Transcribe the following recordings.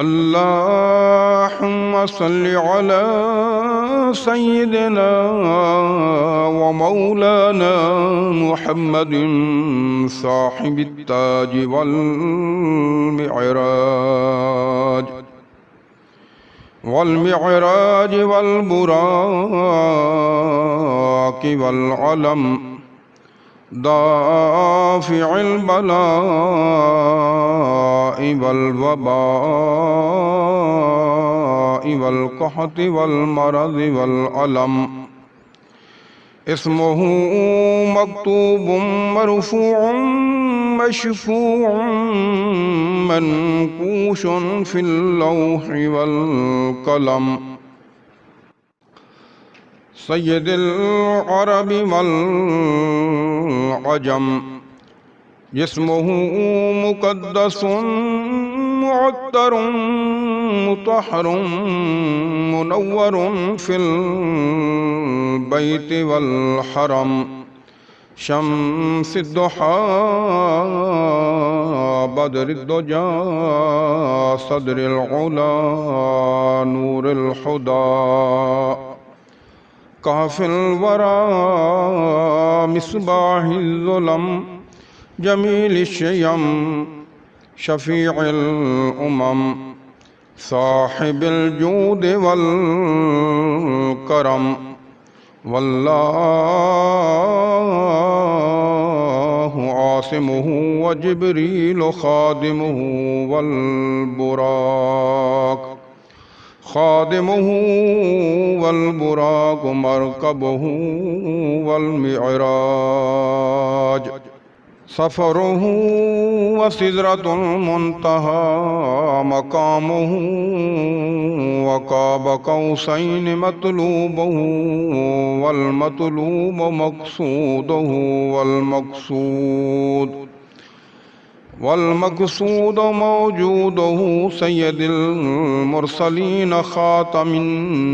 अल्लाहुम्मा सल्लि अला सय्यिदिना व मौलाना मुहम्मदिन साहिबित ताज वल मिअराज वल बुराक वल अलम दाफ़िअल बलाइ वल वबाइ वल क़हति वल मरज़ि वल अलम इस्मुहु मक्तूबुम मरफ़ूउम मशफ़ूउम मनकूशुन फ़िल लौहि वल क़लम सय्यदुल अरबि वल अजम जिस्मुहु मुक़द्दसुन मुअत्तरुन मुतहहरुन मुनव्वरुन फ़िल बैति वल हरम शम्सिद्दुहा बद्रिद्दुजा सद्रिल उला नूरिल हुदा काफ़िल वरा मिस्बाहिल ज़ुलम जमील शयम शफ़ीअल उमम साहिबिल जूद वल करम वल्लाहु आसिमुहु व जिब्रील खादिमुहु वल बुराक खादिमुहु वल बुराक मरकबुहु वल मिअराज सफ़रुहु व सिदरतुल मुंतहा मकामुहु व क़ाब क़ौसैन मतलूबुहु वल मतलूब मक़सूदुहु वल मक़सूद मौजूदुहु सय्यदिल मुरसलीन ख़ातमिन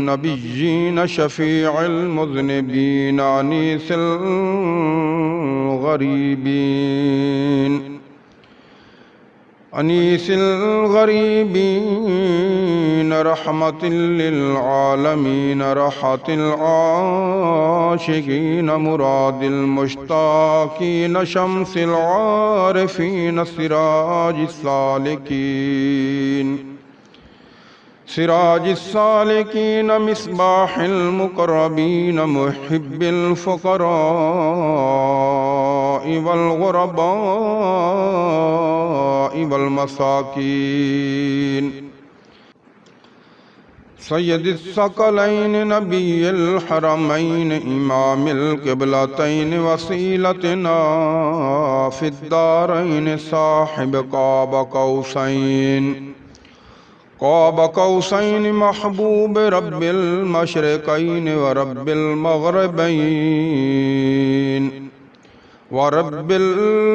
नबिय्यीन शफ़ीअल मुज़निबीन अनीसिल गरीबीन रहमतिल लिल आलमीन रहतिल आशिकीन मुरादिल मुश्ताकीन शम्सिल आरिफीन सिराजिस सालिकीन मिस्बाहिल मुक़र्रबीन मुहिब्बिल फ़ुक़राइ वल ग़ुरबाइ वल मसाकीन सय्यदिस सकलैन नबिय्यिल हरमैन इमामिल क़िबलतैन वसीलतना फ़िद्दारैन साहिब क़ाब क़ौसैन महबूब रब्बिल मशरिक़ैन व रब्बिल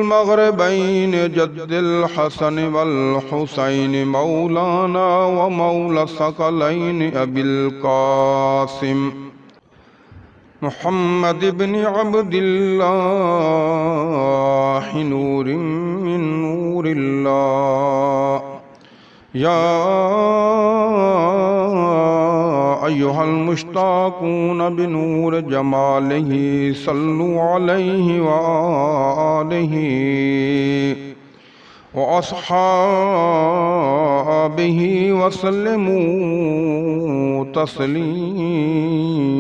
मग़रिबैन जद्दिल हसन वल हुसैन मौलाना व मौला सकलैन अबिल क़ासिम मुहम्मद इब्न अब्दिल्लाह नूरिन मिन नूरिल्लाह या अय्युहल मुश्ताक़ून बिनूर जमालिही सल्लु अलैहि व आलिही व अस्हाबिही व सल्लिमू तस्लीमा।